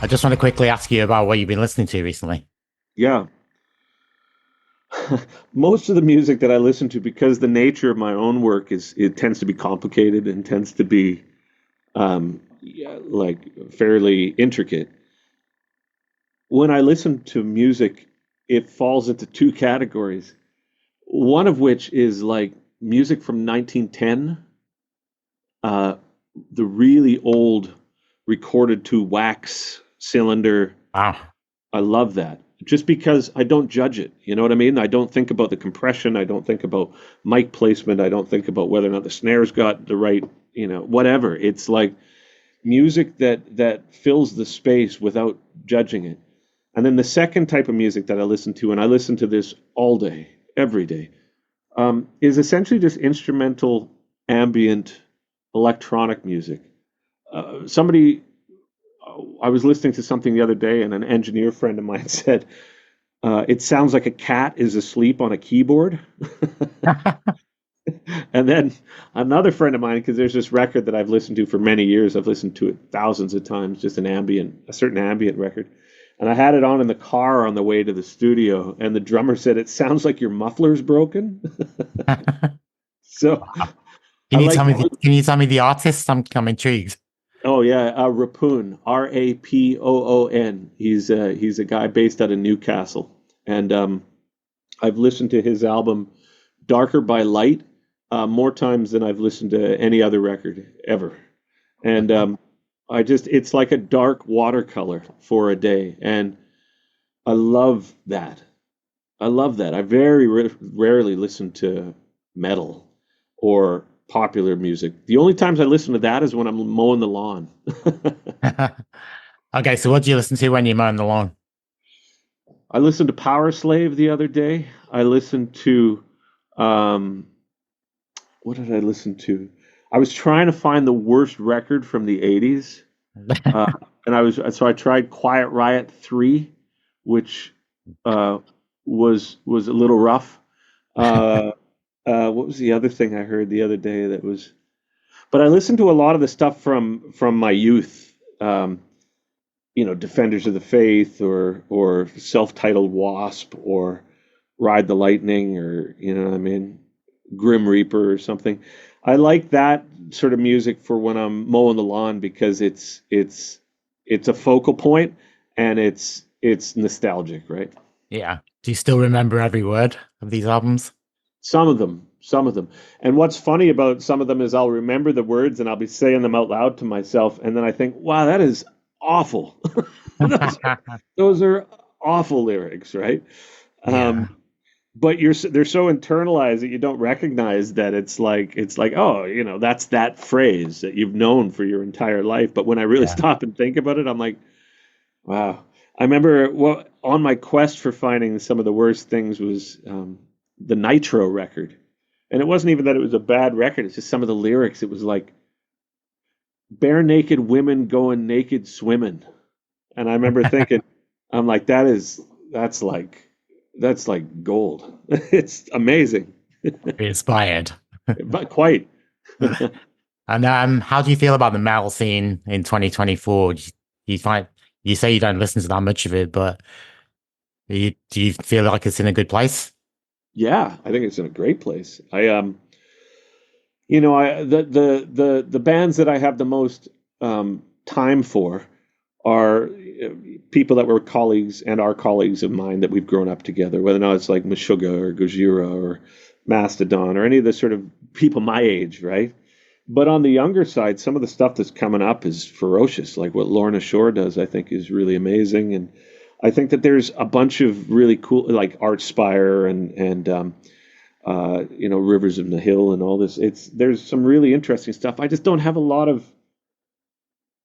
I just want to quickly ask you about what you've been listening to recently. Yeah. Most of the music that I listen to, because the nature of my own work is it tends to be complicated and tends to be yeah, like fairly intricate. When I listen to music, it falls into two categories. One of which is like music from 1910, uh, the really old recorded to wax cylinder. Wow. I love that. Just because I don't judge it. You know what I mean? I don't think about the compression. I don't think about mic placement. I don't think about whether or not the snares got the right, whatever. It's like music that fills the space without judging it. And then the second type of music that I listen to, and I listen to this all day, every day, is essentially just instrumental, ambient, electronic music. Somebody I was listening to something the other day, and an engineer friend of mine said, it sounds like a cat is asleep on a keyboard. And then another friend of mine, because there's this record that I've listened to for many years, I've listened to it thousands of times, just a certain ambient record. And I had it on in the car on the way to the studio, and the drummer said, it sounds like your muffler's broken. So Wow. I like, Can you tell me the artist? I'm intrigued. oh yeah, Rapoon, Rapoon. He's a guy based out of Newcastle, and I've listened to his album "Darker by Light" more times than I've listened to any other record ever. And it's like a dark watercolor for a day, and I love that. I love that. I very rarely listen to metal or popular music. The only times I listen to that is when I'm mowing the lawn. Okay, so what do you listen to when you're mowing the lawn? I listened to Power Slave the other day. I listened to um, what did I listen to? I was trying to find the worst record from the 80s. Uh, and I tried Quiet Riot 3, which uh, was a little rough. Uh, what was the other thing I heard the other day that was? But I listened to a lot of the stuff from my youth. Defenders of the Faith, or self-titled Wasp, or Ride the Lightning, or what I mean, Grim Reaper or something. I like that sort of music for when I'm mowing the lawn, because it's a focal point, and it's nostalgic, right? Yeah. Do you still remember every word of these albums? Some of them. And what's funny about some of them is I'll remember the words and I'll be saying them out loud to myself, and then I think, wow, that is awful. those, those are awful lyrics, right? Yeah. Um, but they're so internalized that you don't recognize that it's like, oh, that's that phrase that you've known for your entire life. But when I really Yeah. stop and think about it, I'm like, wow. I remember on my quest for finding some of the worst things was the Nitro record. And it wasn't even that it was a bad record, it's just some of the lyrics. It was like bare naked women going naked swimming. And I remember thinking, I'm like, that's like gold. It's amazing. Be inspired. But quite. And how do you feel about the metal scene in 2024? You find you say you don't listen to that much of it, but do you feel like it's in a good place? Yeah, I think it's in a great place. I the bands that I have the most time for are people that were colleagues and are colleagues of mine that we've grown up together, whether or not it's like Meshuggah or Gojira or Mastodon or any of the sort of people my age, right? But on the younger side, some of the stuff that's coming up is ferocious. Like what Lorna Shore does, I think is really amazing. And I think that there's a bunch of really cool, like Archspire and Rivers of the Hill and all this. There's some really interesting stuff. I just don't have a lot of.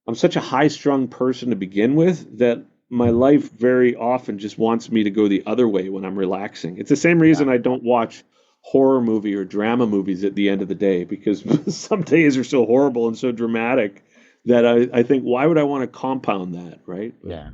I'm such a high-strung person to begin with that my Mm. life very often just wants me to go the other way when I'm relaxing. It's the same Yeah. reason I don't watch horror movie or drama movies at the end of the day, because some days are so horrible and so dramatic that I think, why would I want to compound that, right? But Yeah.